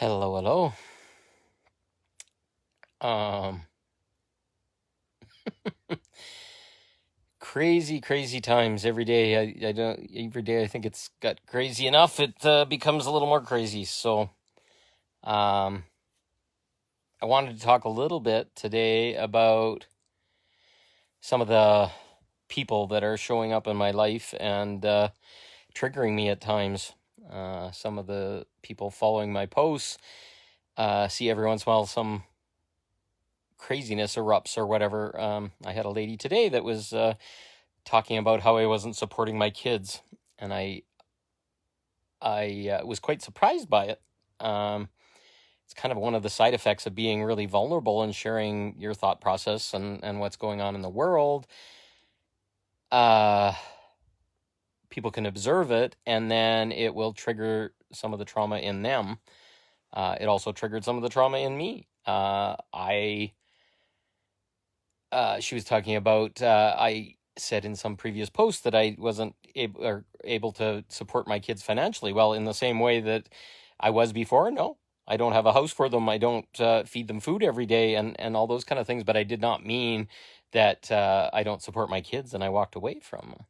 Hello, hello. Um, Crazy, crazy times every day. I don't every day. I think it's got crazy enough. It becomes a little more crazy. Um, I wanted to talk a little bit today about some of the people that are showing up in my life and triggering me at times. Some of the people following my posts see every once in a while some craziness erupts or whatever. I had a lady today that was talking about how I wasn't supporting my kids, and I was quite surprised by it. It's kind of one of the side effects of being really vulnerable and sharing your thought process and what's going on in the world. Uh, People can observe it, and then it will trigger some of the trauma in them. It also triggered some of the trauma in me. She was talking about I said in some previous posts that I wasn't able to support my kids financially. Well, in the same way that I was before, no, I don't have a house for them. I don't feed them food every day and all those kind of things. But I did not mean that I don't support my kids and I walked away from them.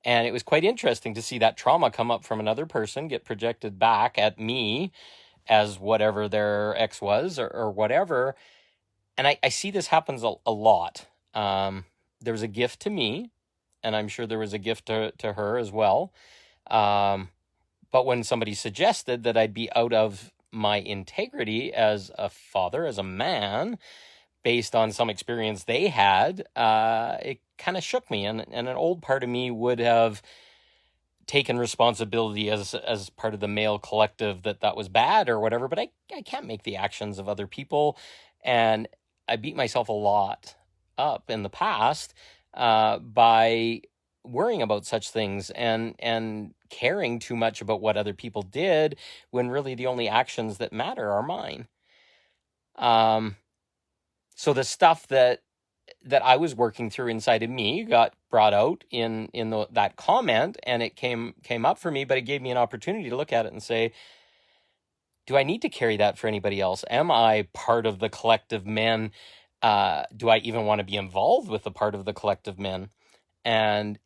And it was quite interesting to see that trauma come up from another person, get projected back at me as whatever their ex was or whatever. And I see this happens a lot. There was a gift to me, and I'm sure there was a gift to her as well. But when somebody suggested that I'd be out of my integrity as a father, as a man, based on some experience they had, it kind of shook me. And an old part of me would have taken responsibility as part of the male collective that was bad or whatever, but I can't make the actions of other people. And I beat myself a lot up in the past by worrying about such things and caring too much about what other people did when really the only actions that matter are mine. So the stuff that I was working through inside of me got brought out in that comment, and it came up for me, but it gave me an opportunity to look at it and say, do I need to carry that for anybody else? Am I part of the collective men? Do I even want to be involved with the part of the collective men? And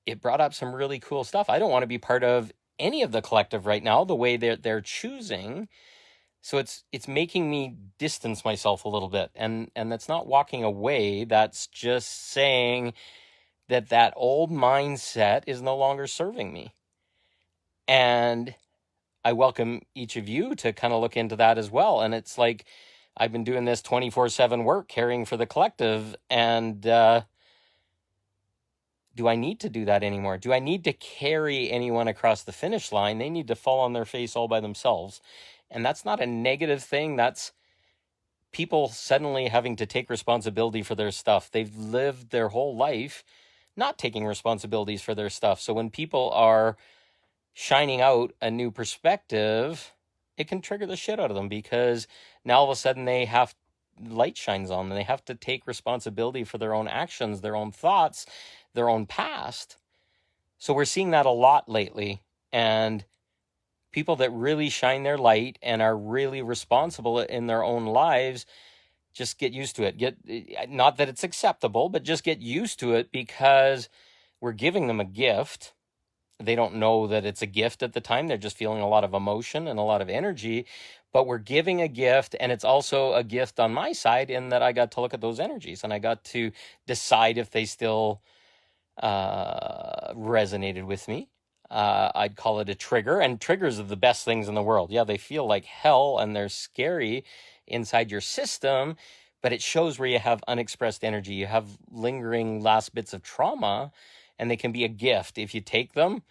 it brought up some really cool stuff. I don't want to be part of any of the collective right now, the way they're choosing. So it's making me distance myself a little bit, and that's not walking away. That's just saying that old mindset is no longer serving me. And I welcome each of you to kind of look into that as well. And it's like I've been doing this 24/7 work, caring for the collective, and do I need to do that anymore? Do I need to carry anyone across the finish line? They need to fall on their face all by themselves. And that's not a negative thing. That's people suddenly having to take responsibility for their stuff. They've lived their whole life not taking responsibilities for their stuff. So when people are shining out a new perspective, it can trigger the shit out of them because now all of a sudden they have light shines on them. They have to take responsibility for their own actions, their own thoughts, their own past. So we're seeing that a lot lately. And people that really shine their light and are really responsible in their own lives just get used to it. Not that it's acceptable, but just get used to it because we're giving them a gift. They don't know that it's a gift at the time. They're just feeling a lot of emotion and a lot of energy, but we're giving a gift. And it's also a gift on my side in that I got to look at those energies and I got to decide if they still resonated with me. I'd call it a trigger, and triggers are the best things in the world. Yeah, they feel like hell and they're scary inside your system, but it shows where you have unexpressed energy. You have lingering last bits of trauma, and they can be a gift if you take them.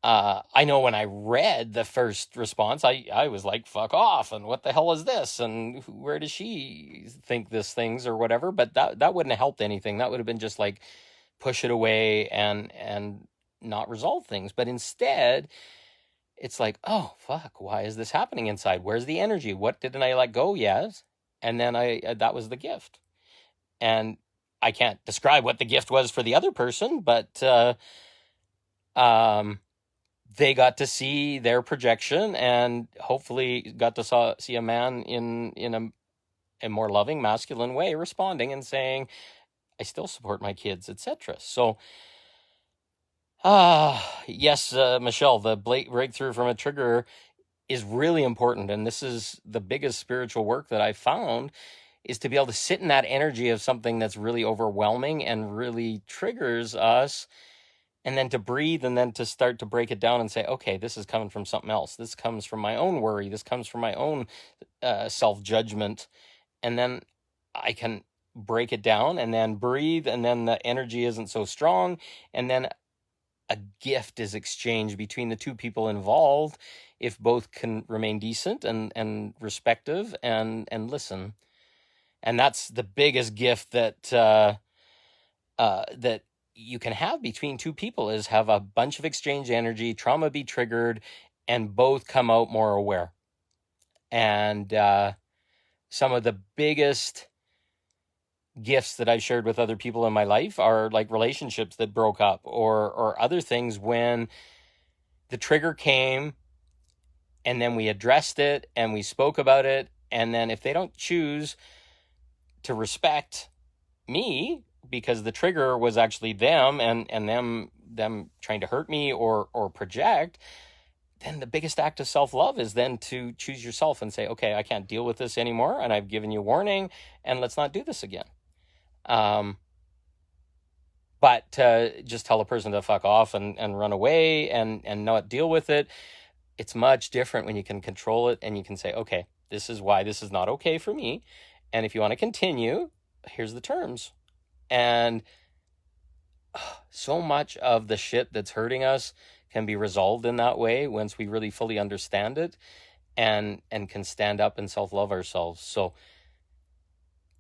I know when I read the first response, I was like, fuck off, and what the hell is this? And where does she think this things or whatever? But that wouldn't have helped anything. That would have been just like push it away and not resolve things. But instead, it's like, oh, fuck, why is this happening inside? Where's the energy? What didn't I let go? Yes. And then that was the gift. And I can't describe what the gift was for the other person, but they got to see their projection and hopefully got to see a man in a more loving, masculine way responding and saying, I still support my kids, etc. So, yes, Michelle, the breakthrough from a trigger is really important. And this is the biggest spiritual work that I found, is to be able to sit in that energy of something that's really overwhelming and really triggers us, and then to breathe and then to start to break it down and say, okay, this is coming from something else. This comes from my own worry. This comes from my own self-judgment. And then I can break it down and then breathe, and then the energy isn't so strong. And then a gift is exchanged between the two people involved if both can remain decent and respective and listen. And that's the biggest gift that that you can have between two people, is have a bunch of exchange energy, trauma be triggered, and both come out more aware. And some of the biggest gifts that I've shared with other people in my life are like relationships that broke up, or other things when the trigger came and then we addressed it and we spoke about it. And then if they don't choose to respect me, because the trigger was actually them and them trying to hurt me or project, then the biggest act of self-love is then to choose yourself and say, okay, I can't deal with this anymore, and I've given you warning, and let's not do this again. But just tell a person to fuck off and run away and not deal with it, it's much different when you can control it and you can say, okay, this is why this is not okay for me, and if you want to continue, here's the terms. And so much of the shit that's hurting us can be resolved in that way once we really fully understand it and can stand up and self-love ourselves. So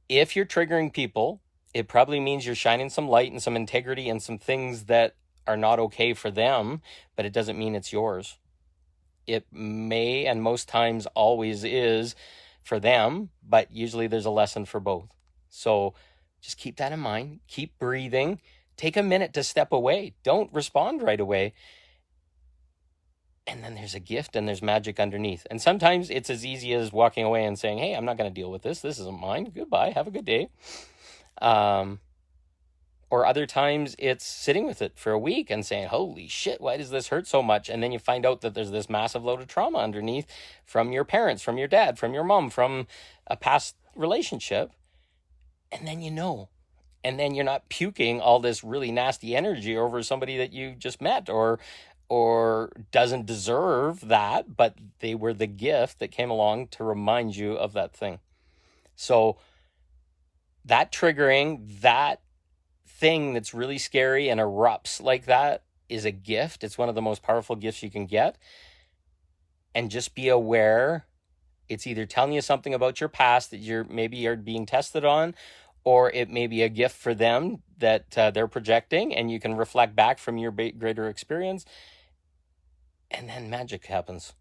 if you're triggering people, it probably means you're shining some light and some integrity and some things that are not okay for them, but it doesn't mean it's yours. It may, and most times always is, for them, but usually there's a lesson for both. So just keep that in mind. Keep breathing. Take a minute to step away. Don't respond right away. And then there's a gift and there's magic underneath. And sometimes it's as easy as walking away and saying, hey, I'm not going to deal with this. This isn't mine. Goodbye. Have a good day. Or other times it's sitting with it for a week and saying, holy shit, why does this hurt so much? And then you find out that there's this massive load of trauma underneath from your parents, from your dad, from your mom, from a past relationship. And then you know. And then you're not puking all this really nasty energy over somebody that you just met or doesn't deserve that, but they were the gift that came along to remind you of that thing. So that triggering, that thing that's really scary and erupts like that is a gift. It's one of the most powerful gifts you can get. And just be aware, it's either telling you something about your past that you're being tested on, or it may be a gift for them that they're projecting, and you can reflect back from your greater experience, and then magic happens.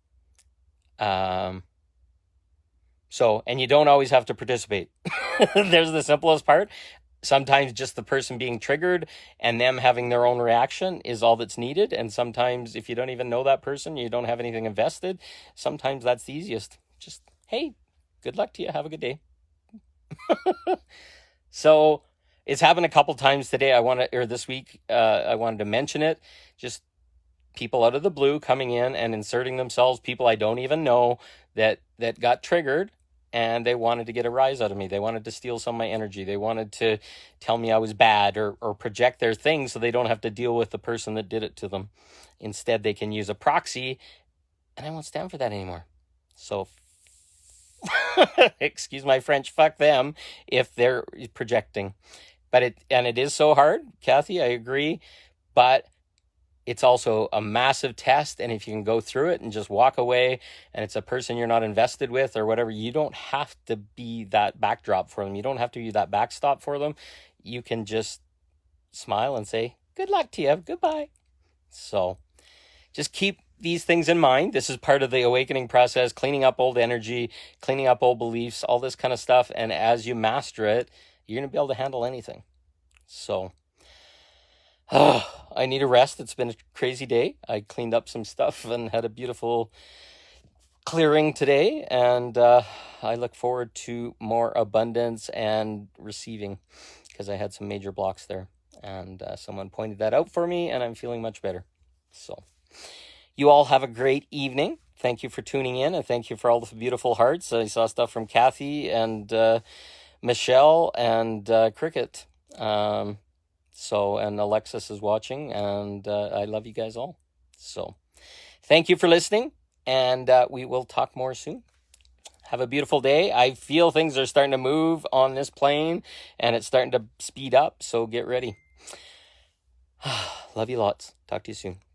And you don't always have to participate. There's the simplest part. Sometimes just the person being triggered and them having their own reaction is all that's needed. And sometimes if you don't even know that person, you don't have anything invested, sometimes that's the easiest. Just, hey, good luck to you. Have a good day. So it's happened a couple times today. This week, I wanted to mention it. Just people out of the blue coming in and inserting themselves, people I don't even know that got triggered, and they wanted to get a rise out of me. They wanted to steal some of my energy. They wanted to tell me I was bad or project their things so they don't have to deal with the person that did it to them. Instead, they can use a proxy, and I won't stand for that anymore. So excuse my French, fuck them if they're projecting. But it is so hard, Kathy, I agree. But it's also a massive test, and if you can go through it and just walk away, and it's a person you're not invested with or whatever, you don't have to be that backdrop for them. You don't have to be that backstop for them. You can just smile and say, good luck to you, goodbye. So just keep these things in mind. This is part of the awakening process, cleaning up old energy, cleaning up old beliefs, all this kind of stuff. And as you master it, you're going to be able to handle anything. So I need a rest. It's been a crazy day. I cleaned up some stuff and had a beautiful clearing today, and I look forward to more abundance and receiving because I had some major blocks there, and someone pointed that out for me, and I'm feeling much better. So, you all have a great evening. Thank you for tuning in, and thank you for all the beautiful hearts. I saw stuff from Kathy and Michelle and Cricket. And Alexis is watching, and I love you guys all. So, thank you for listening, and we will talk more soon. Have a beautiful day. I feel things are starting to move on this plane, and it's starting to speed up, so get ready. Love you lots. Talk to you soon.